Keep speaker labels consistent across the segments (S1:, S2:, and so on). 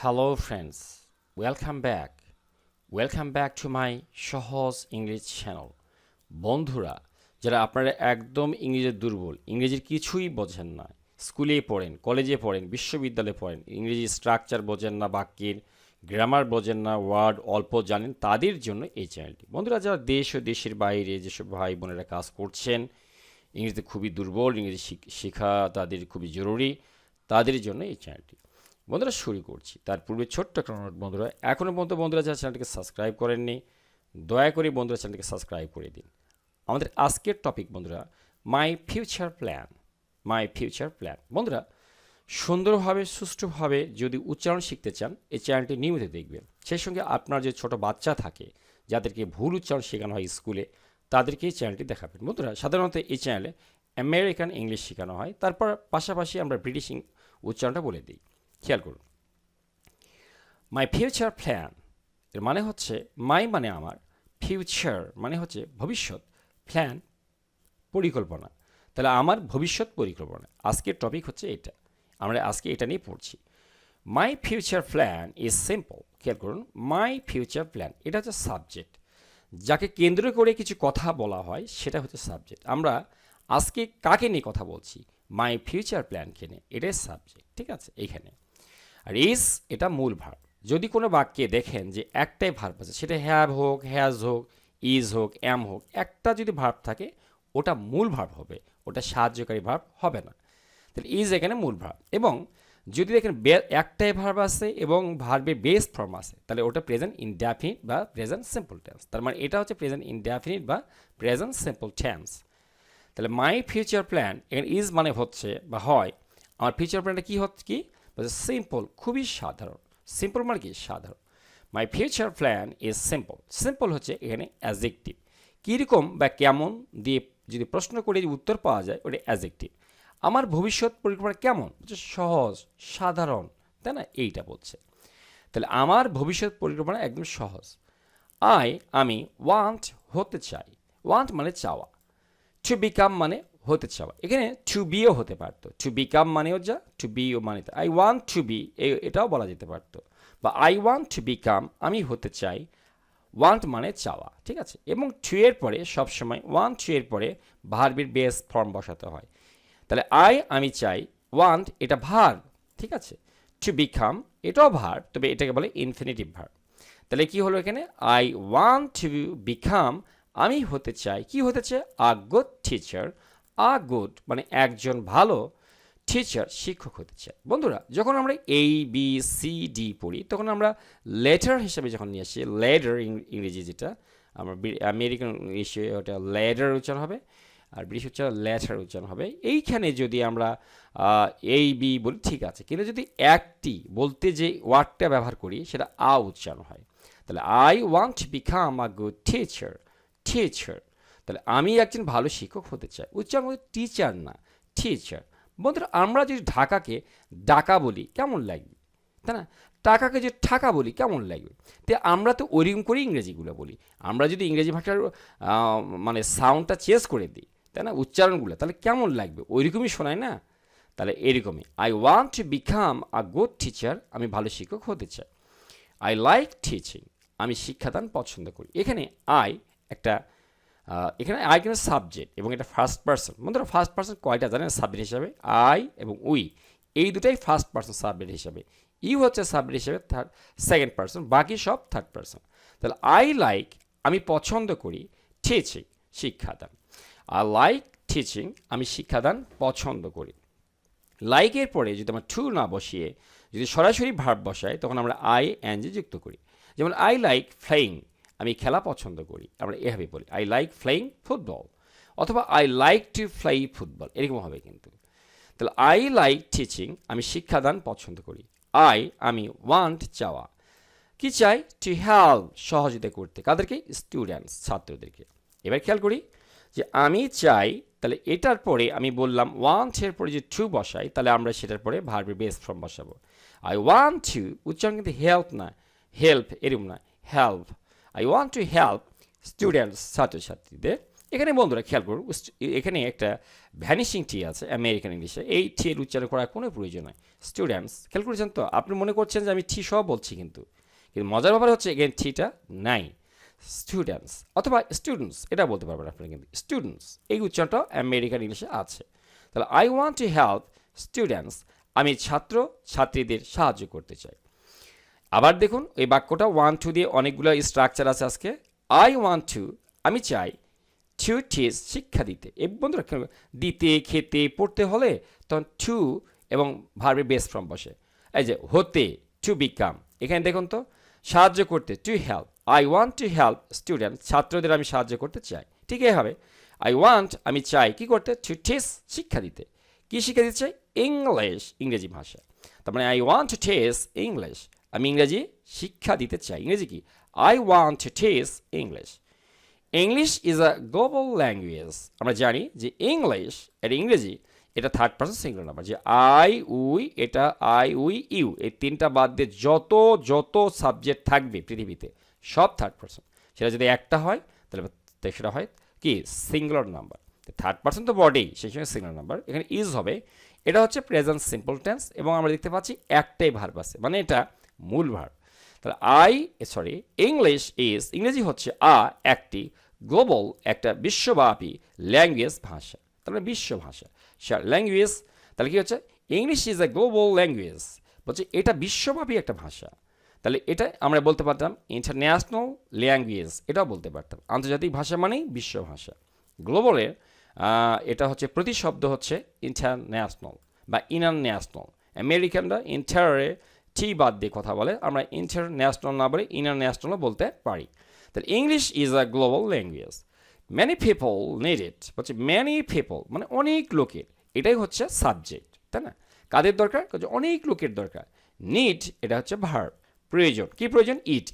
S1: Hello friends, welcome back. Welcome back to my সহজ English channel. বন্ধুরা, যারা আপনারা একদম ইংরেজিতে দুর্বল, ইংরেজির কিছুই বোঝেন না, স্কুলে পড়েন, কলেজে পড়েন, বিশ্ববিদ্যালয়ে পড়েন, ইংরেজি স্ট্রাকচার বোঝেন না, বাক্যের গ্রামার বোঝেন না, ওয়ার্ড অল্প জানেন, তাদের জন্য এই চ্যানেলটি। বন্ধুরা, যারা দেশ ও দেশের বাইরে যেসব ভাই বোনেরা কাজ করছেন, ইংরেজিতে খুবই দুর্বল, ইংরেজি শেখা তাদের খুবই জরুরি, তাদের জন্য এই চ্যানেলটি। বন্ধুরা, শুরু করছি। তার পূর্বে ছোট্ট একটা অনুরোধ, বন্ধুরা এখনও পর্যন্ত বন্ধুরা যারা চ্যানেলটিকে সাবস্ক্রাইব করেননি, দয়া করে বন্ধুরা চ্যানেলটিকে সাবস্ক্রাইব করে দিন। আমাদের আজকের টপিক বন্ধুরা, my future plan. My future plan. বন্ধুরা, সুন্দরভাবে সুষ্ঠুভাবে যদি উচ্চারণ শিখতে চান, এই চ্যানেলটি নিয়মিত দেখবেন। সেই সঙ্গে আপনার যে ছোট বাচ্চা থাকে, যাদেরকে ভুল উচ্চারণ শেখানো হয় স্কুলে, তাদেরকে এই চ্যানেলটি দেখাবেন। বন্ধুরা, সাধারণত এই চ্যানেলে আমেরিকান ইংলিশ শেখানো হয়, তারপর পাশাপাশি আমরা ব্রিটিশ উচ্চারণটা বলে দিই। খেয়াল করুন, মাই ফিউচার প্ল্যান এর মানে হচ্ছে, মাই মানে আমার, ফিউচার মানে হচ্ছে ভবিষ্যৎ, প্ল্যান পরিকল্পনা। তাহলে আমার ভবিষ্যৎ পরিকল্পনা, আজকের টপিক হচ্ছে এটা। আমরা আজকে এটা নিয়ে পড়ছি। My future plan is simple. খেয়াল করুন, মাই ফিউচার প্ল্যান এটা হচ্ছে সাবজেক্ট, যাকে কেন্দ্র করে কিছু কথা বলা হয় সেটা হচ্ছে সাবজেক্ট। আমরা আজকে কাকে নিয়ে কথা বলছি? মাই ফিউচার প্ল্যানকে নিয়ে, এটাই সাবজেক্ট। ঠিক আছে, এইখানে। আর ইজ এটা মূল ভার্ব। যদি কোনো বাক্যে দেখেন যে একটাই ভার্ব আছে, সেটা হ্যাভ হোক, হ্যাজ হোক, ইজ হোক, অ্যাম হোক, একটা যদি ভার্ব থাকে ওটা মূল ভার্ব হবে, ওটা সাহায্যকারী ভার্ব হবে না। তাহলে ইজ এখানে মূল ভার্ব। এবং যদি দেখেন একটাই ভার্ব আছে এবং ভার্বের বেস ফর্ম আছে, তাহলে ওটা প্রেজেন্ট ইনডেফিনিট বা প্রেজেন্ট সিম্পল টেন্স। তার মানে এটা হচ্ছে প্রেজেন্ট ইনডেফিনিট বা প্রেজেন্ট সিম্পল টেন্স। তাহলে মাই ফিউচার প্ল্যান এখানে ইজ মানে হচ্ছে বা হয়, আমার ফিউচার প্ল্যানটা কী হচ্ছে, কি সিম্পল, খুবই সাধারণ। সিম্পল মানে কি? সাধারণ। My future plan is simple. Simple হচ্ছে এখানে অ্যাজেক্টিভ। কীরকম বা কেমন দিয়ে যদি প্রশ্ন করে যদি উত্তর পাওয়া যায়, ওটা অ্যাজেক্টিভ। আমার ভবিষ্যৎ পরিকল্পনা কেমন? সহজ, সাধারণ, তাই না? এইটা বলছে। তাহলে আমার ভবিষ্যৎ পরিকল্পনা একদম সহজ। আমি ওয়ান্ট হতে চাই। ওয়ান্ট মানে চাওয়া। টু বিকাম মানে হতে চাওয়া। এখানে টু বিও হতে পারতো, টু বিকাম মানেও যা, টু বিও মানে আই ওয়ান্ট টু বি, এটাও বলা যেতে পারতো। বা আই ওয়ান্ট টু বিকাম, আমি হতে চাই। ওয়ান্ট মানে চাওয়া, ঠিক আছে। এবং টু এর পরে সবসময়, ওয়ান্ট টু এর পরে ভার্বের বেস ফর্ম বসাতে হয়। তাহলে আমি চাই, ওয়ান্ট এটা ভার্ব, ঠিক আছে। টু বিকাম এটাও ভার্ব, তবে এটাকে বলে ইনফিনিটিভ ভার্ব। তাহলে কি হলো এখানে? আই ওয়ান্ট টু বিকাম, আমি হতে চাই, কি হতে চাই? A good teacher. A good মানে একজন ভালো টিচার, শিক্ষক হতে চাই। বন্ধুরা, যখন আমরা ABCD পড়ি, তখন আমরা লেটার হিসেবে যখন নিয়ে আসি, লেটার ইংরেজি যেটা, আমরা আমেরিকান ইংলিশে ওটা লেটার উচ্চারণ হবে, আর ব্রিটিশ উচ্চারণ লেটার উচ্চারণ হবে। এইখানে যদি আমরা AB বলি, ঠিক আছে, কিন্তু যদি একটি বলতে যে ওয়ার্ডটা ব্যবহার করি, সেটা উচ্চারণ হয়। তাহলে I want to become a good teacher. Teacher, তাহলে আমি একজন ভালো শিক্ষক হতে চাই। উচ্চারণ টিচার না, টিচার। বন্ধুরা, আমরা যদি ঢাকাকে ডাকা বলি, কেমন লাগবে, তাই না? টাকাকে যে ঠাকা বলি, কেমন লাগবে? তো আমরা তো ওইরকম করে ইংরেজিগুলো বলি। আমরা যদি ইংরেজি ভাষার মানে সাউন্ডটা চেঞ্জ করে দিই, তাই না, উচ্চারণগুলো, তাহলে কেমন লাগবে? ওইরকমই শোনায় না? তাহলে এরকমই, I want to become a good teacher, আমি ভালো শিক্ষক হতে চাই। আই লাইক টিচিং, আমি শিক্ষাদান পছন্দ করি। এখানে একটা এখানে কিন্তু সাবজেক্ট এবং এটা ফার্স্ট পার্সন। বন্ধুরা, ফার্স্ট পার্সন কয়টা জানেন সাবজেক্ট হিসাবে? আই এবং উই, এই দুটাই ফার্স্ট পার্সন সাবজেক্ট হিসাবে। ইউ হচ্ছে সাবজেক্ট হিসাবে সেকেন্ড পার্সন, বাকি সব থার্ড পার্সন। তাহলে আই লাইক আমি পছন্দ করি, টিচিং শিক্ষাদান। আই লাইক টিচিং আমি শিক্ষাদান পছন্দ করি। লাইকের পরে যদি আমরা টু না বসিয়ে যদি সরাসরি ভার্ব বসাই, তখন আমরা ING যুক্ত করি। যেমন আই লাইক ফ্লাইং, আমি খেলা পছন্দ করি, আমরা এভাবে বলি আই লাইক ফ্লাইং ফুটবল, অথবা I like to fly football, এরকম হবে কিন্তু। তাহলে আই লাইক টিচিং আমি শিক্ষাদান পছন্দ করি। আমি ওয়ান্ট চাওয়া, কি চাই? টু হেল্প সহযোগিতা করতে, কাদেরকে? স্টুডেন্টস ছাত্রদেরকে। এবার খেয়াল করি যে আমি চাই, তাহলে এটার পরে আমি বললাম ওয়ান্টের পরে যে টু বসাই, তাহলে আমরা সেটার পরে ভার্বের বেস ফর্ম বসাবো। আই ওয়ান্ট টু, উচ্চারণ কিন্তু হেল্প না, হেল্প এরকম না, help. I want to help students ছাত্রছাত্রীদের এখানে বন্ধুরা খেয়াল করুন, এখানে একটা ভ্যানিশিং টি আছে আমেরিকান ইংলিশে, এই টি এর উচ্চারণ করার কোনো প্রয়োজন নাই। স্টুডেন্টস, খেয়াল করেছেন তো? আপনি মনে করছেন যে আমি টি সহ বলছি, কিন্তু মজার ব্যাপার হচ্ছে এখানে টিটা নাই। স্টুডেন্টস অথবা স্টুডেন্টস এটা বলতে পারবেন আপনি, কিন্তু স্টুডেন্টস এই উচ্চারণটা আমেরিকান ইংলিশে আছে। তাহলে I want to help students, আমি ছাত্র ছাত্রীদের সাহায্য করতে চাই। আবার দেখুন এই বাক্যটা ওয়ান টু দিয়ে অনেকগুলো স্ট্রাকচার আছে আজকে। আই ওয়ান্ট টু, আমি চাই, টু টিচ, শিক্ষা দিতে। এই বন্ধুরা দিতে, খেতে, পড়তে হলে তখন টু এবং ভার্বের বেস ফর্ম বসে। এই যে হতে, টু বিকাম। এখানে দেখুন তো সাহায্য করতে, to help. I want to help student, ছাত্রদের আমি সাহায্য করতে চাই। ঠিক এই হবে আই ওয়ান্ট, আমি চাই কি করতে, টু টিচ, শিক্ষা দিতে। কি শিক্ষা দিতে চাই? ইংলিশ, ইংরেজি ভাষা। তার মানে I want to teach English, আমি ইংরেজি শিক্ষা দিতে চাই। ইংরেজি কি? I want to teach English. English is a global language. আমরা জানি যে ইংলিশ এটা ইংরেজি, এটা থার্ড পারসন সিঙ্গুলার নাম্বার। যে আই উই, এটা আই উই ইউ, এই তিনটা বাদ দিয়ে যত যত সাবজেক্ট থাকবে পৃথিবীতে সব থার্ড পারসন। সেটা যদি একটা হয় তাহলে সেটা হয় কি? Singular number. থার্ড পারসন তো বডি, সেই সঙ্গে সিঙ্গুলার নাম্বার। এখানে ইজ হবে, এটা হচ্ছে প্রেজেন্ট সিম্পল টেন্স এবং আমরা দেখতে পাচ্ছি একটাই ভার্ব আছে, মানে এটা মূল ভার্ব। তাহলে ইংলিশ ইজ, ইংরেজি হচ্ছে একটি, গ্লোবাল একটা বিশ্বব্যাপী, ল্যাঙ্গুয়েজ ভাষা, তাহলে বিশ্ব ভাষা, ল্যাঙ্গুয়েজ। তাহলে কি হচ্ছে? English is a global language, বলছে এটা বিশ্বব্যাপী একটা ভাষা। তাহলে এটা আমরা বলতে পারতাম ইন্টারন্যাশনাল ল্যাঙ্গুয়েজ, এটাও বলতে পারতাম। আন্তর্জাতিক ভাষা মানেই বিশ্ব ভাষা। গ্লোবালের এটা হচ্ছে প্রতি শব্দ হচ্ছে ইন্টারন্যাশনাল বা ইন্টারন্যাশনাল। আমেরিকানরা ইন্টারে টি বাদ দিয়ে কথা বলে, আমরা ইন্টারন্যাশনাল না বলে ইন্টারন্যাশনালও বলতে পারি। তাহলে English is a global language, many people need it, বলছে মেনি পিপল মানে অনেক লোকের, এটাই হচ্ছে সাবজেক্ট, তাই না? কাদের দরকার? অনেক লোকের দরকার। নিড এটা হচ্ছে ভার্ব, প্রয়োজন। কি প্রয়োজন? ইট,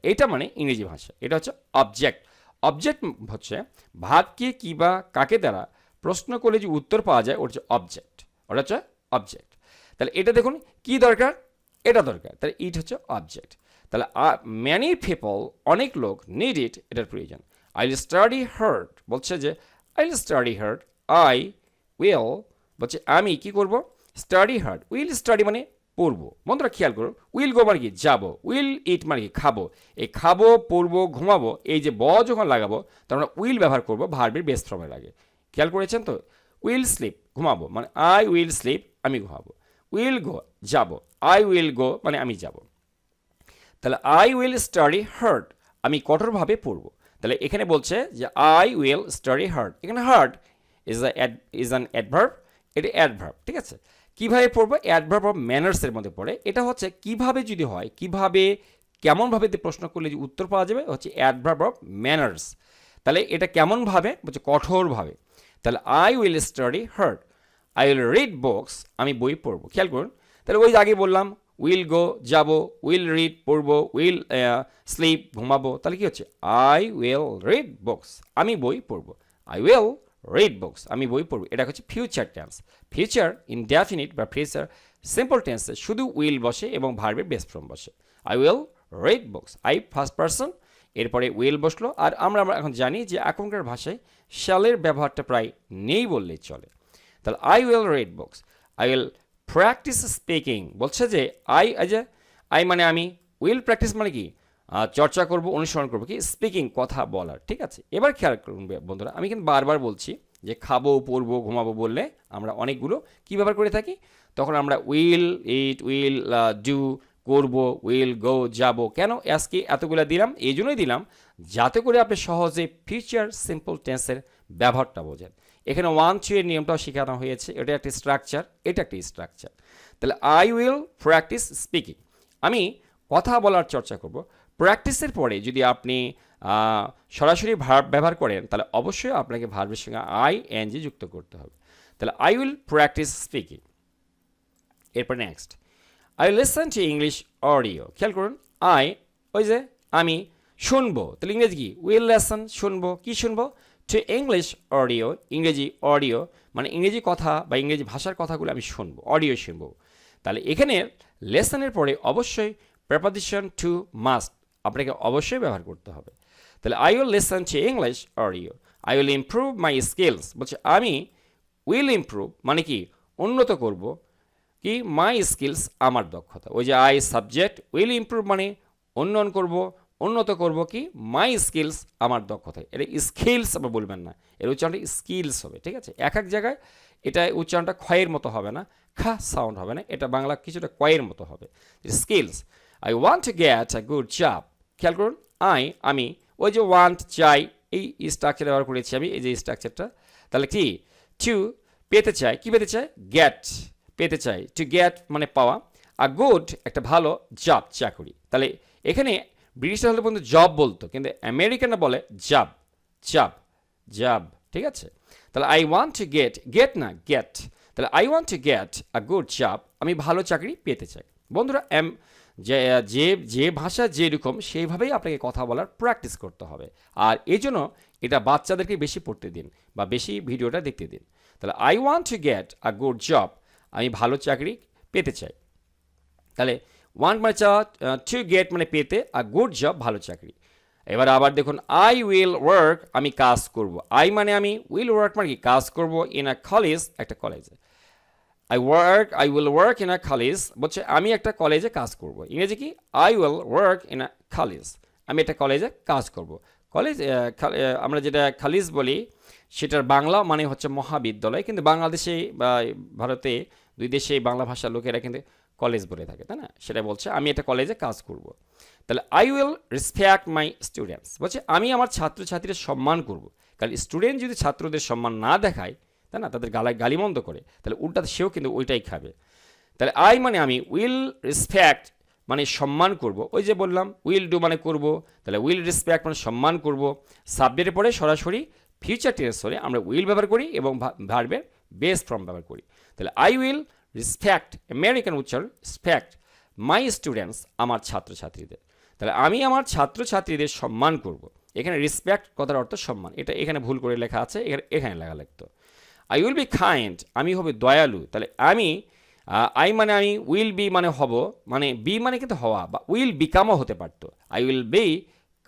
S1: এইটা মানে ইংরেজি ভাষা, এটা হচ্ছে অবজেক্ট। অবজেক্ট হচ্ছে ভাবকে কি বা কাকে দ্বারা প্রশ্ন করলে যে উত্তর পাওয়া যায়, ওটা হচ্ছে অবজেক্ট, ওটা হচ্ছে অবজেক্ট। তাহলে এটা দেখুন কি দরকার, এটা দরকার, তাহলে ইট হচ্ছে অবজেক্ট। তাহলে ম্যানি পিপল, অনেক লোক, নিড ইট, এটার প্রয়োজন। আই উইল স্টাডি হার্ড, বলছে যে I will study hard, I will বলছে আমি কি করব, স্টাডি হার্ড। উইল স্টাডি মানে পড়বো। বন্ধুরা খেয়াল করুন, উইল গো মানে কি? যাবো। উইল ইট মানে কি? খাবো। এই খাবো, পড়বো, ঘুমাবো, এই যে যখন লাগাবো তখন আমরা উইল ব্যবহার করবো ভার্বের বেস ফর্মের আগে। খেয়াল করেছেন তো? উইল স্লিপ, ঘুমাবো, মানে আই উইল স্লিপ, আমি ঘুমাবো। উইল গো, যাবো। আই উইল গো মানে আমি যাব। তাহলে আই উইল স্টাডি হার্ড, আমি কঠোরভাবে পড়বো। তাহলে এখানে বলছে যে আই উইল স্টাডি হার্ড, এখানে হার্ড ইজ অ্যান অ্যাডভার্ব, এটা অ্যাডভার্ব, ঠিক আছে? কিভাবে পড়বো? অ্যাডভার্ব অফ ম্যানার্সের মধ্যে পড়ে। এটা হচ্ছে কিভাবে যদি হয়, কিভাবে কেমনভাবে প্রশ্ন করলে যে উত্তর পাওয়া যাবে, হচ্ছে অ্যাডভার্ব অফ ম্যানার্স। তাহলে এটা কেমনভাবে? বলছে কঠোরভাবে। তাহলে I will study hard, I will read books, আমি বই পড়বো। খেয়াল করুন, তাহলে ওই আগে বললাম উইল গো, যাবো, উইল রিড, পড়বো, উইল স্লিপ, ঘুমাবো। তাহলে কি হচ্ছে? আই উইল রিড বুকস, আমি বই পড়বো। আই উইল রিড বুকস, আমি বই পড়বো। এটা হচ্ছে ফিউচার টেন্স। ফিউচার ইনডেফিনিট বা ফিউচার সিম্পল টেন্সে শুধু উইল বসে এবং ভার্বের বেস ফর্ম বসে। I will read books, I first person, এরপরে উইল বসলো। আর আমরা এখন জানি যে এখনকার ভাষায় শ্যালের ব্যবহারটা প্রায় নেই বললেই চলে। তাহলে I will read books, I will practice speaking, বলছে যে আই মানে আমি, উইল প্র্যাকটিস মানে কি? চর্চা করব, অনুসরণ করবো, কি? স্পিকিং, কথা বলার, ঠিক আছে? এবার খেয়াল করুন বন্ধুরা, আমি কিন্তু বারবার বলছি যে খাবো, পড়বো, ঘুমাবো বললে আমরা অনেকগুলো কী ব্যবহার করে থাকি, তখন আমরা উইল ইট, উইল ডু, করবো, উইল গো, যাবো। কেন আজকে এতগুলো দিলাম? এই জন্যই দিলাম যাতে করে আপনি সহজে ফিউচার সিম্পল টেন্সের ব্যবহারটা বোঝেন। এখানে 1-2 এর নিয়মটাও শেখানো হয়েছে, এটা একটি স্ট্রাকচার, এটা একটি স্ট্রাকচার। তাহলে আই উইল প্র্যাকটিস স্পিকিং, আমি কথা বলার চর্চা করব। প্র্যাকটিসের পরে যদি আপনি সরাসরি ভার্ব ব্যবহার করেন তাহলে অবশ্যই আপনাকে ভার্বের সঙ্গে আই এনজি যুক্ত করতে হবে। তাহলে আই উইল প্র্যাকটিস স্পিকিং। এরপর next, I will listen to English audio. খেয়াল করুন, আমি শুনবো, তাহলে ইংরেজি কি? উইল লিসেন, শুনবো। কি শুনবো? টু ইংলিশ অডিও, ইংরেজি অডিও মানে ইংরেজি কথা বা ইংরেজি ভাষার কথাগুলো আমি শুনবো, অডিও শুনবো। তাহলে এখানে লেসনের পরে অবশ্যই প্রেপোজিশন টু মাস্ট আপনাকে অবশ্যই ব্যবহার করতে হবে। তাহলে I will listen to English audio, I will improve my skills, বলছে আমি উইল ইমপ্রুভ মানে কি উন্নত করব কি মাই স্কিলস আমার দক্ষতা। ওই যে আই সাবজেক্ট, উইল ইমপ্রুভ মানে উন্নয়ন করব, উন্নত করব কি মাই স্কিলস আমার দক্ষতায়। এটা স্কিলস আবার বলবেন না, এর উচ্চারণটা স্কিলস হবে, ঠিক আছে। এক এক জায়গায় এটা উচ্চারণটা ক্ষয়ের মতো হবে না, খা সাউন্ড হবে না, এটা বাংলা কিছুটা কয়ের মতো হবে। Skills, I want to get a good job. খেয়াল করুন, আমি ওই যে ওয়ান্ট চাই, এই স্ট্রাকচার ব্যবহার করেছি আমি, এই যে স্ট্রাকচারটা। তাহলে কি টু পেতে চাই, কি পেতে চাই গেট, পেতে চাই, টু গেট মানে পাওয়া, আর গুড একটা ভালো জব চাকরি। তাহলে এখানে ব্রিটিশরা হলে পর্যন্ত জব বলতো, কিন্তু আমেরিকানরা বলে জব জব জব, ঠিক আছে। তাহলে I want to get, get না গেট, তাহলে I want to get a good job, আমি ভালো চাকরি পেতে চাই। বন্ধুরা যে যে যে ভাষা যেরকম সেইভাবেই আপনাকে কথা বলার প্র্যাকটিস করতে হবে, আর এই জন্য এটা বাচ্চাদেরকে বেশি পড়তে দিন বা বেশি ভিডিওটা দেখতে দিন। তাহলে I want to get a good job, আমি ভালো চাকরি পেতে চাই। তাহলে ওয়ান্ট মানে চাওয়া, টু গেট মানে পেতে, আর গুড জব ভালো চাকরি। এবার আবার দেখুন, আই উইল ওয়ার্ক আমি কাজ করব, আই মানে আমি, উইল ওয়ার্ক মানে কি কাজ করব, ইন আ কলেজ একটা কলেজে। I will work in a college, বলছে আমি একটা কলেজে কাজ করব। ইংরেজি কি I will work in a college, আমি একটা কলেজে কাজ করব। কলেজ আমরা যেটা কলেজ বলি সেটার বাংলা মানে হচ্ছে মহাবিদ্যালয়, কিন্তু বাংলাদেশে বা ভারতে দুই দেশে বাংলা ভাষার লোকেরা কিন্তু কলেজ বলে থাকে, তাই না। সেটা বলছে আমি একটা কলেজে কাজ করব। তাহলে I will respect my students, বলছে আমি আমার ছাত্রছাত্রীদের সম্মান করব। কারণ স্টুডেন্ট যদি ছাত্রদের সম্মান না দেখায়, তাই না, তাদের গালিমন্দ করে, তাহলে উল্টাতে সেও কিন্তু ওইটাই খাবে। তাহলে আই মানে আমি, উইল রেসপেক্ট মানে সম্মান করব, ওই যে বললাম উইল ডু মানে করব, তাহলে উইল রেসপেক্ট মানে সম্মান করব। সাবজেক্টের পরে সরাসরি ফিউচার টেন্স হলে আমরা উইল ব্যবহার করি এবং ভার্বের বেস ফর্ম ব্যবহার করি। তাহলে আই উইল রেসপেক্ট, আমেরিকান উচ্চারণ রেসপেক্ট মাই স্টুডেন্টস আমার ছাত্রছাত্রীদের। তাহলে আমি আমার ছাত্রছাত্রীদের সম্মান করব। এখানে রেসপেক্ট কথার অর্থ সম্মান, এটা এখানে ভুল করে লেখা আছে, এখানে লেখা লাগতো। আই উইল বি কাইন্ড, আমি হবে দয়ালু। তাহলে আই মানে আমি, উইল বি মানে হব, মানে বি মানে কিন্তু হওয়া, বা উইল বিকামও হতে পারতো। আই উইল বি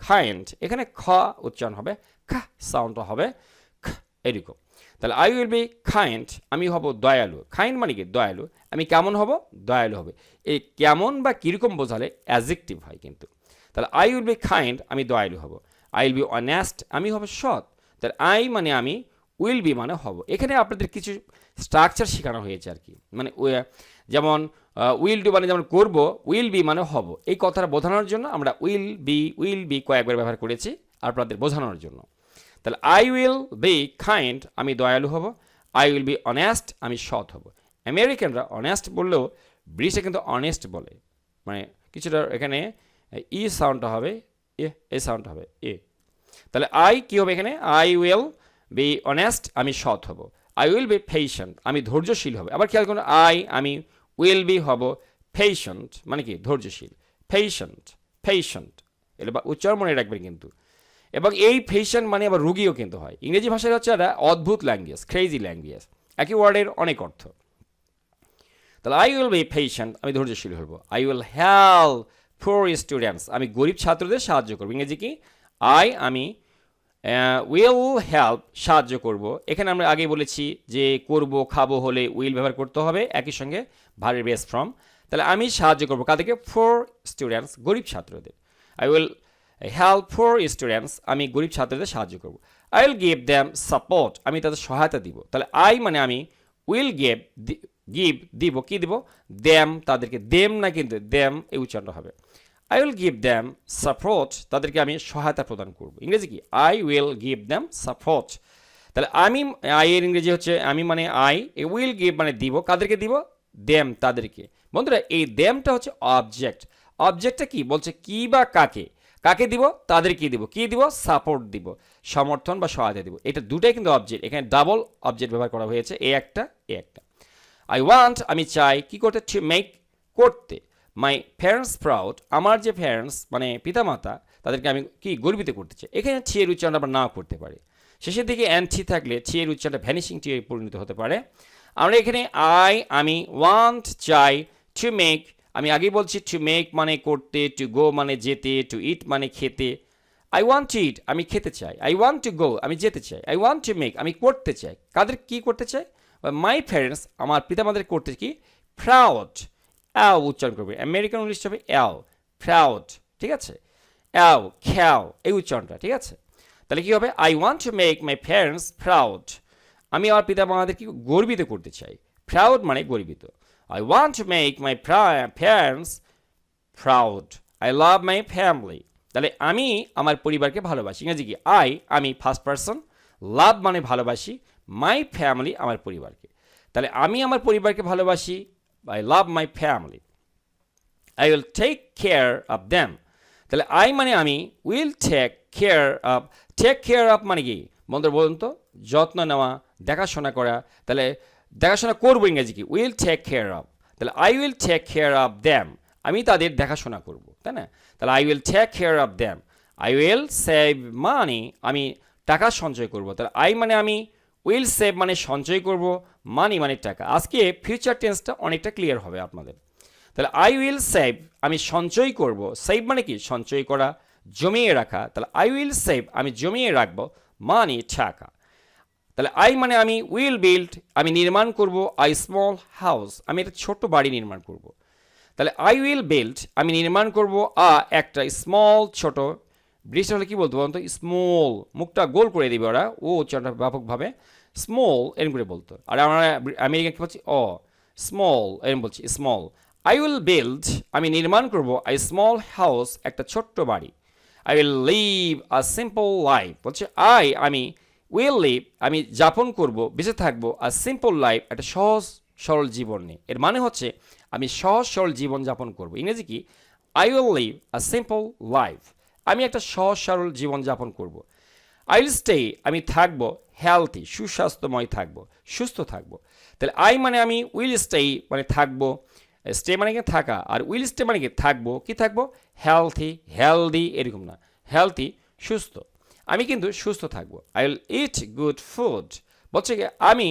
S1: কাইন্ড, এখানে খ উচ্চারণ হবে, খা সাউন্ডটা হবে এরকম। তাহলে আই উইল বি কাইন্ড, আমি হব দয়ালু। কাইন্ড মানে কি দয়ালু, আমি কেমন হব দয়ালু হবে। এই কেমন বা কীরকম বোঝালে অ্যাডজেক্টিভ হয় কিন্তু। তাহলে আই উইল বি কাইন্ড, আমি দয়ালু হব। আই উইল বি অনেস্ট, আমি হব সৎ। তাহলে আই মানে আমি, উইল বি মানে হব। এখানে আপনাদের কিছু স্ট্রাকচার শেখানো হয়েছে আর কি, মানে যেমন উইল ডু মানে যেমন করব, উইল বি মানে হব। এই কথাটা বোঝানোর জন্য আমরা উইল বি কয়েকবার ব্যবহার করেছি আপনাদের বোঝানোর জন্য। তাহলে আই উইল বি কাইন্ড, আমি দয়ালু হব। আই উইল বি অনেস্ট, আমি সৎ হব। আমেরিকানরা অনেস্ট বললেও ব্রিটিশে কিন্তু অনেস্ট বলে, মানে কিছুটা এখানে ই সাউন্ডটা হবে এ সাউন্ডটা হবে এ। তাহলে আই কী হবে এখানে, আই উইল বি অনেস্ট, আমি সৎ হব। আই উইল বি পেশেন্ট, আমি ধৈর্যশীল হব। আবার খেয়াল করুন, আমি উইল বি হব পেশেন্ট, মানে কি ধৈর্যশীল। পেশেন্ট এটা উচ্চারণ মনে রাখবেন কিন্তু। এবং এই পেশেন্ট মানে আবার রুগীও কিন্তু হয়। ইংরেজি ভাষায় হচ্ছে একটা অদ্ভুত ল্যাঙ্গুয়েজ, ক্রেজি ল্যাঙ্গুয়েজ, একই ওয়ার্ডের অনেক অর্থ। তাহলে আই উইল বি পেশেন্ট, আমি ধৈর্যশীল হব। I will help poor students, আমি গরিব ছাত্রদের সাহায্য করব। ইংরেজি কি আমি উইল হেল্প, সাহায্য করব। এখানে আমরা আগেই বলেছি যে করব খাবো হলে উইল ব্যবহার করতে হবে, একই সঙ্গে ভার্বের বেস ফর্ম। তাহলে আমি সাহায্য করব কাদেরকে, ফর স্টুডেন্টস, গরিব ছাত্রদের। I will help for students, আমি গরিব ছাত্রদের সাহায্য করব। I will give them support, আমি তাদের সহায়তা দিব। তাহলে আই মানে আমি, উইল গিভ দিব, কি দিব দ্যাম, তাদেরকে, দেম না কিন্তু দ্যাম এই উচ্চারণটা হবে। I will give them support, তাদেরকে আমি সহায়তা প্রদান করব। ইংরেজি কি I will give them support. তাহলে আই এর ইংরেজি হচ্ছে আমি মানে আই, উইল গিভ মানে দিব, কাদেরকে দিব দ্যাম তাদেরকে। বন্ধুরা এই দ্যামটা হচ্ছে অবজেক্ট। অবজেক্টটা কি বলছে, কি বা কাকে দিব, তাদেরকে দিব, কি দিব সাপোর্ট দিব, সমর্থন বা সহায়তা দিব। এটা দুটাই কিন্তু অবজেক্ট, এখানে ডাবল অবজেক্ট ব্যবহার করা হয়েছে, এ একটা। আই ওয়ান্ট আমি চাই, কি করতে, টু মেক করতে, মাই প্যারেন্টস প্রাউড, আমার যে প্যারেন্টস মানে পিতামাতা তাদেরকে আমি কি গর্বিত করতে চাই। এখানে ছি এর উচ্চারণ আমরা নাও করতে পারি, শেষের দিকে ছি থাকলে ছি এর উচ্চারণটা ভ্যানিশিং টি পরিণত হতে পারে। আমরা এখানে আমি ওয়ান্ট চাই, টু মেক আমি আগেই বলছি টু মেক মানে করতে, টু গো মানে যেতে, টু ইট মানে খেতে, আই ওয়ান্ট টু ইট, আমি খেতে চাই। আই ওয়ান্ট টু গো, আমি যেতে চাই। আই ওয়ান্ট টু মেক, আমি করতে চাই। কাদের কি করতে চাই? মাই প্যারেন্টস, আমার পিতামাতাদের করতে কি? প্রাউড, অ্যাও উচ্চারণ করবে, আমেরিকান ইংলিশ হবে অ্যাও, প্রাউড, ঠিক আছে? অ্যাও, খ্যাও, এই উচ্চারণটা, ঠিক আছে? তাহলে কি হবে? I want to make my parents proud, আমি আমার পিতামাতাদের কি গর্বিত করতে চাই। প্রাউড মানে গর্বিত। I want to make my parents proud, I love my family, তাহলে আমি আমার পরিবারকে ভালোবাসি। ইংরেজি কি? আমি ফার্স্ট পারসন, লাভ মানে ভালোবাসি, মাই ফ্যামিলি আমার পরিবারকে, তাহলে আমি আমার পরিবারকে ভালোবাসি, I love my family. I will take care of them, তাহলে আই মানে আমি, উইল টেক কেয়ার অফ মানে কি বন্ধুরা বলুন তো? যত্ন নেওয়া, দেখাশোনা করা, তাহলে দেখাশোনা করবো ইংরেজি কি? উইল টেক কেয়ার অফ, তাহলে I will take care of them, আমি তাদের দেখাশোনা করব, তাই না? তাহলে I will take care of them. I will save money, আমি টাকা সঞ্চয় করব, তাহলে আই মানে আমি, উইল সেভ মানে সঞ্চয় করব, মানি মানে টাকা। আজকে ফিউচার টেন্সটা অনেকটা ক্লিয়ার হবে আপনাদের। তাহলে আই উইল সেভ, আমি সঞ্চয় করব, সেভ মানে কি? সঞ্চয় করা, জমিয়ে রাখা, তাহলে আই উইল সেভ, আমি জমিয়ে রাখবো, মানি টাকা। তাহলে আই মানে আমি, উইল বিল্ড, আমি নির্মাণ করব, আই স্মল হাউস, আমি একটা ছোট্ট বাড়ি নির্মাণ করব। তাহলে আই উইল বিল্ড, আমি নির্মাণ করব, একটা স্মল, ছোট, ব্রিটিশ হলে কি বলতো বলতো? স্মল, মুখটা গোল করে দিবে ওরা, ও উচ্চারণটা ব্যাপকভাবে স্মল এরম করে বলতো। আর আমরা আমেরিকান কি বলছি? স্মল এরম বলছি, স্মল। আই উইল বিল্ড, আমি নির্মাণ করব, আই স্মল হাউস, একটা ছোট্ট বাড়ি। I will live a simple life, বলছে আমি উইল লিভ, আমি যাপন করব, বেঁচে থাকবো, আ সিম্পল লাইফ, একটা সহজ সরল জীবন নিয়ে। এর মানে হচ্ছে আমি সহজ সরল জীবন যাপন করব। ইংরেজি কি? I will live a simple life, আমি একটা সহজ সরল জীবন যাপন করব। আই উইল স্টে, আমি থাকবো, হেলথি, সুস্বাস্থ্যময় থাকবো, সুস্থ থাকবো। তাহলে আই মানে আমি, উইল স্টে মানে থাকবো, স্টে মানে কি? থাকা, আর উইল স্টে মানে কি? থাকবো, কি থাকবো? হেলদি এরকম না, হেলথি, সুস্থ, আমি কিন্তু সুস্থ থাকবো। I will it good food, বলছে কি আমি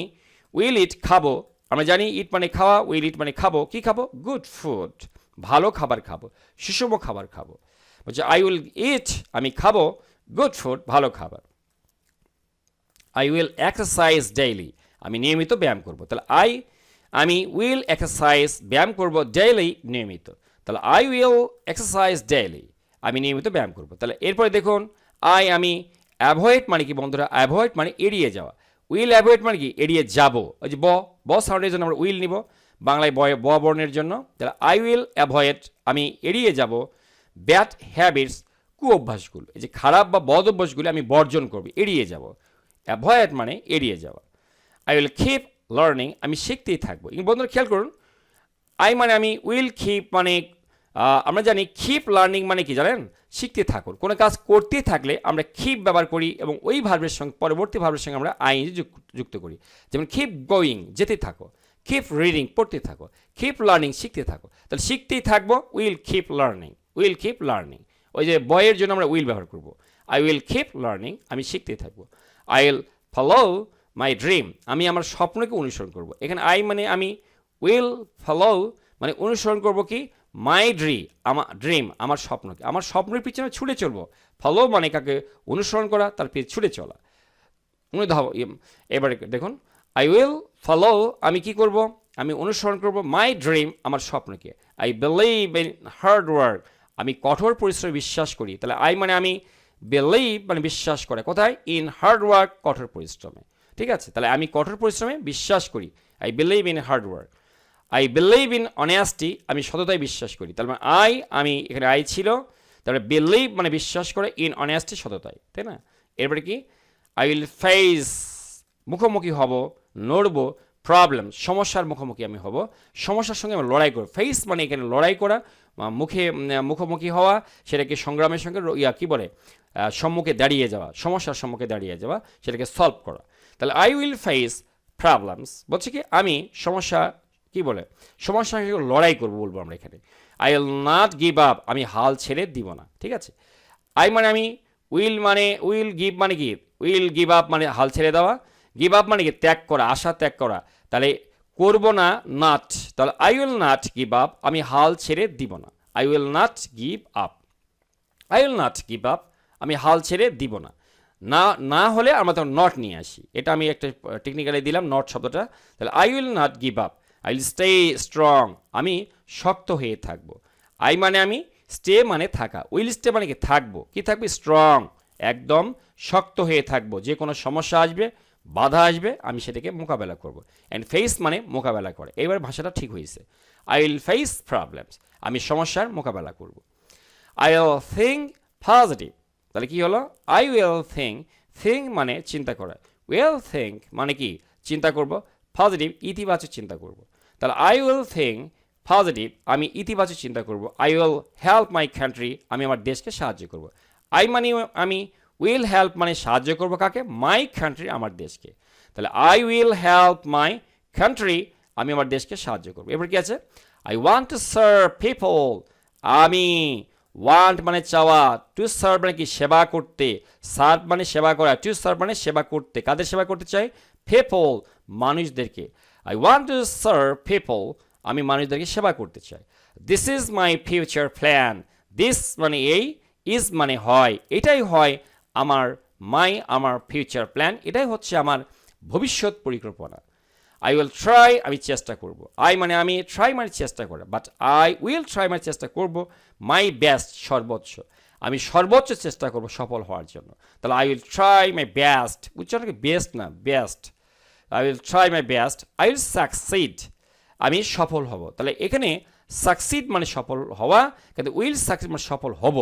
S1: উইল ইট খাবো, আমরা জানি ইট মানে খাওয়া, উইল ইট মানে খাবো, কি খাবো? গুড ফুড, ভালো খাবার খাবো, সুষম খাবার খাবো। বলছে আই উইল ইট, আমি খাবো, গুড ফুড, ভালো খাবার। আই উইল এক্সারসাইজ ডেইলি, আমি নিয়মিত ব্যায়াম করব। তাহলে আমি উইল এক্সারসাইজ, ব্যায়াম করব, ডেইলি নিয়মিত। তাহলে আই উইল এক্সারসাইজ ডেইলি, আমি নিয়মিত ব্যায়াম করব। তাহলে এরপরে দেখুন, আমি অ্যাভয়েড মানে কি বন্ধুরা? অ্যাভয়েড মানে এড়িয়ে যাওয়া। উইল অ্যাভয়েড মানে কি? এড়িয়ে যাব। ওই যে ব সাউন্ডের জন্য আমরা উইল নিব, বাংলায় ব বর্ণের জন্য। তাহলে আই উইল অ্যাভয়েড, আমি এড়িয়ে যাব, ব্যাড হ্যাবিটস, কুঅভ্যাসগুলো, এই যে খারাপ বা বদ অভ্যাসগুলো আমি বর্জন করব, এড়িয়ে যাব। অ্যাভয়েড মানে এড়িয়ে যাওয়া। আই উইল কিপ লার্নিং, আমি শিখতেই থাকবো। বন্ধুরা খেয়াল করুন, আই মানে আমি, উইল কিপ মানে আমরা জানি কিপ লার্নিং মানে কি জানেন? শিখতে থাকুন। কোনো কাজ করতে থাকলে আমরা কিপ ব্যবহার করি এবং ওই ভার্বের সঙ্গে, পরবর্তী ভার্বের সঙ্গে আমরা আইএনজি যুক্ত করি। যেমন কিপ গোয়িং, যেতে থাকো, কিপ রিডিং, পড়তে থাকো, কিপ লার্নিং, শিখতে থাকো। তাহলে শিখতেই থাকবো, will keep learning, will keep learning. ওই যে বয়ের জন্য আমরা উইল ব্যবহার করবো। আই উইল কিপ লার্নিং, আমি শিখতেই থাকবো। I will follow my dream, আমি আমার স্বপ্নকে অনুসরণ করব। এখানে আই মানে আমি, উইল ফলো মানে অনুসরণ করব কি? মাই ড্রিম, আমার স্বপ্নকে, আমার স্বপ্নের পিছনে ছুটে চলবো। ফলো মানে কাকে? অনুসরণ করা, তার পিছনে ছুটে চলা। এবারে দেখুন, আই উইল ফলো, আমি কি করব? আমি অনুসরণ করব, মাই ড্রিম, আমার স্বপ্নকে। I believe in hard work, আমি কঠোর পরিশ্রমে বিশ্বাস করি। তাহলে আই মানে আমি, বিলিভ মানে বিশ্বাস করে, কোথায়? ইন হার্ড ওয়ার্ক, কঠোর পরিশ্রমে, ঠিক আছে? তাহলে আমি কঠোর পরিশ্রমে বিশ্বাস করি, I believe in hard work. I believe in honesty, আমি সততায় বিশ্বাস করি। তাহলে আমি এখানে আই ছিল, তাহলে বিলিভ মানে বিশ্বাস করে, ইন অনেস্টি, সততায়, তাই না? এরপরে কি? আই উইল ফেস, মুখোমুখি হব, নড়ব, প্রবলেম, সমস্যার মুখোমুখি আমি হব, সমস্যার সঙ্গে আমি লড়াই করব। ফেস মানে এখানে লড়াই করা, মুখোমুখি হওয়া, সেটাকে সংগ্রামের সঙ্গে কি বলে? সম্মুখে দাঁড়িয়ে যাওয়া, সমস্যার সম্মুখে দাঁড়িয়ে যাওয়া, সেটাকে সলভ করা। তাহলে আই উইল ফেস প্রবলেমস, বলছে কি আমি সমস্যা, কি বলে? সমস্যার সঙ্গে লড়াই করবো বলবো আমরা এখানে। I will not give up, আমি হাল ছেড়ে দিব না, ঠিক আছে? আই মানে আমি, উইল গিভ মানে কি? উইল গিভ আপ মানে হাল ছেড়ে দেওয়া, গিভ আপ মানে কি? ত্যাগ করা, আশা ত্যাগ করা। তাহলে করব না, নট, তাহলে I will not give up, আমি হাল ছেড়ে দিব না। I will not give up, I will not give up, আমি হাল ছেড়ে দিব না। না না হলে আমরা তখন নট নিয়ে আসি। এটা আমি একটা টেকনিক্যালি দিলাম নট শব্দটা। তাহলে I will not give up, I will stay strong, আমি শক্ত হয়ে থাকবো। আই মানে আমি, স্টে মানে থাকা, উইল স্টে মানে কি থাকবো, কি থাকবে স্ট্রং, একদম শক্ত হয়ে থাকবো। যে কোনো সমস্যা আসবে, বাধা আসবে, আমি সেটাকে মোকাবেলা করব। অ্যান্ড ফেস মানে মোকাবেলা করে। এবার ভাষাটা ঠিক হয়েছে। আই উইল ফেস প্রবলেমস, আমি সমস্যার মোকাবেলা করব। আই উইল থিঙ্ক পজিটিভ, তাহলে কি হলো আই উইল থিঙ্ক মানে চিন্তা করা, উইল থিঙ্ক মানে কি চিন্তা করব, পজিটিভ ইতিবাচক চিন্তা করব। তাহলে আই উইল থিঙ্ক পজিটিভ, আমি ইতিবাচক চিন্তা করব। I will help my country, আমি আমার দেশকে সাহায্য করব। আই মানে আমি, উইল হেল্প মানে সাহায্য করব কাকে, মাই কান্ট্রি আমার দেশকে। তাহলে I will help my country, আমি আমার দেশকে সাহায্য করব। এবার কি আছে, I want to serve people, আমি ওয়ান্ট মানে চাওয়া, টু সার্ভ মানে কি সেবা করতে, সার্ভ মানে সেবা করা, টু সার্ভ মানে সেবা করতে, কাদের সেবা করতে চাই, পিপল মানুষদেরকে। I want to serve people, আমি মানুষদেরকে সেবা করতে চাই। This is my future plan, this মানে এই, ইজ মানে হয়, এটাই হয় আমার, আমার ফিউচার প্ল্যান, এটাই হচ্ছে আমার ভবিষ্যৎ পরিকল্পনা। আই উইল ট্রাই, আমি চেষ্টা করব। আই মানে আমি, ট্রাই মানে চেষ্টা করা, বাট আই উইল ট্রাই মানে চেষ্টা করব। মাই বেস্ট সর্বোচ্চ, আমি সর্বোচ্চ চেষ্টা করব সফল হওয়ার জন্য। তাহলে I will try my best, উচ্চারণকে বেস্ট না best, I will try my best, I will succeed, আমি সফল হব। তাহলে এখানে সাকসিড মানে সফল হওয়া, কিন্তু উইল সাকসিড মানে সফল হব,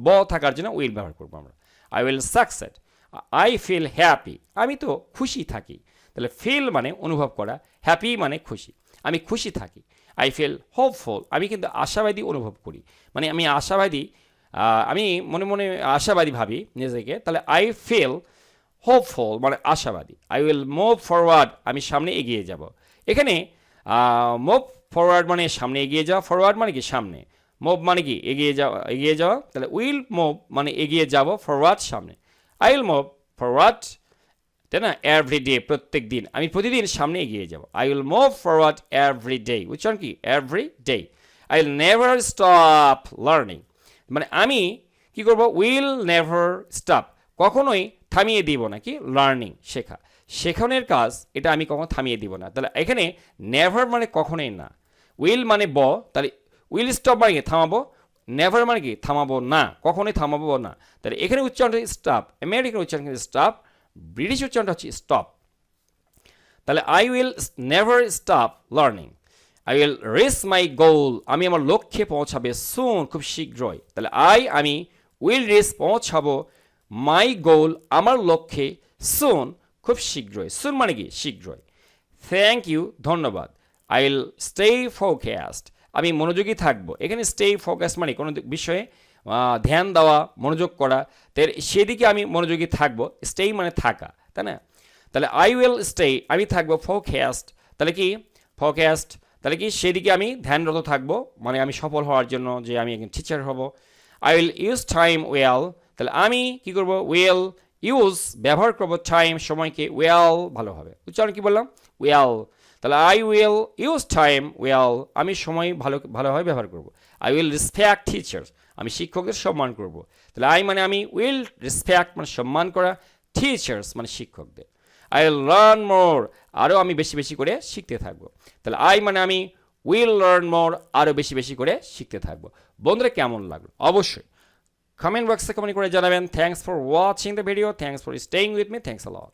S1: ব থাকার জন্য উইল ব্যবহার করবো আমরা। I will succeed. I feel happy, আমি তো খুশি থাকি। তাহলে ফিল মানে অনুভব করা, হ্যাপি মানে খুশি, আমি খুশি থাকি। আই ফিল হোপফুল, আমি কিন্তু আশাবাদী অনুভব করি, মানে আমি আশাবাদী, আমি মনে মনে আশাবাদী ভাবি নিজেকে। তাহলে আই ফিল হোপফুল মানে আশাবাদী। আই উইল মুভ ফরওয়ার্ড, আমি সামনে এগিয়ে যাব। এখানে মুভ ফরওয়ার্ড মানে সামনে এগিয়ে যাওয়া, ফরওয়ার্ড মানে কি সামনে, মুভ মানে কি এগিয়ে যাওয়া। তাহলে উইল মুভ মানে এগিয়ে যাব, ফরওয়ার্ড সামনে। আই উইল মুভ ফরওয়ার্ড, তাই না, এভরি ডে প্রত্যেক দিন, আমি প্রতিদিন সামনে এগিয়ে যাব। I will move forward every day, উচ্চারণ কি every day. I will never stop learning, মানে আমি কি করব, উইল নেভার স্টপ, কখনোই থামিয়ে দিব না কি লার্নিং শেখা, শেখানোর কাজ এটা আমি কখনো থামিয়ে দিব না। তাহলে এখানে নেভার মানে কখনোই না, উইল মানে তাহলে উইল স্টপ মানে কি থামাবো, নেভার মানে কি থামাবো না, কখনোই থামাবো না। তাহলে এখানে উচ্চারণটা স্টপ, আমেরিকান উচ্চারণ কিন্তু স্টপ, ব্রিটিশ উচ্চারণটা হচ্ছে স্টপ। তাহলে I will never stop learning. I will reach my goal, আমি আমার লক্ষ্যে পৌঁছাবে সুন, খুব শীঘ্রই। তাহলে আমি উইল রিচ পৌঁছাবো, মাই গোল আমার লক্ষ্যে, সুন খুব শীঘ্রই, সুন মানে কি শীঘ্রই। থ্যাংক ইউ ধন্যবাদ। আই উইল স্টে ফোকাসড, আমি মনোযোগী থাকবো। এখানে স্টে ফোকাসড মানে কোনো বিষয়ে ধ্যান দেওয়া, মনোযোগ করা, সেদিকে আমি মনোযোগী থাকবো। স্টে মানে থাকা, তাই না। তাহলে আই উইল স্টে, আমি থাকবো ফোকাসড, তাহলে কি ফোকাসড, তাহলে কি সেদিকে আমি ধ্যানরত থাকবো, মানে আমি সফল হওয়ার জন্য যে আমি একজন টিচার হব। I will use time well, তাহলে আমি কি করব, উইল ইউজ ব্যবহার করবো টাইম সময়কে, ওয়েল ভালোভাবে, উচ্চারণ কি বললাম ওয়েল। তাহলে I will use time well, আমি সময় ভালোভাবে ব্যবহার করব। আই উইল রেসপেক্ট টিচার্স, আমি শিক্ষকদের সম্মান করব। তাহলে আই মানে আমি, উইল রেসপেক্ট মানে সম্মান করা, টিচার্স মানে শিক্ষকদের। আই উইল লার্ন মোর, আরও আমি বেশি বেশি করে শিখতে থাকবো। তাহলে আই মানে আমি, উইল লার্ন মোর, আরও বেশি বেশি করে শিখতে থাকবো। বন্ধুরা কেমন লাগলো অবশ্যই কমেন্ট বক্সে কমেন্ট করে জানাবেন। Thanks for watching the video, thanks for staying with me, thanks a lot.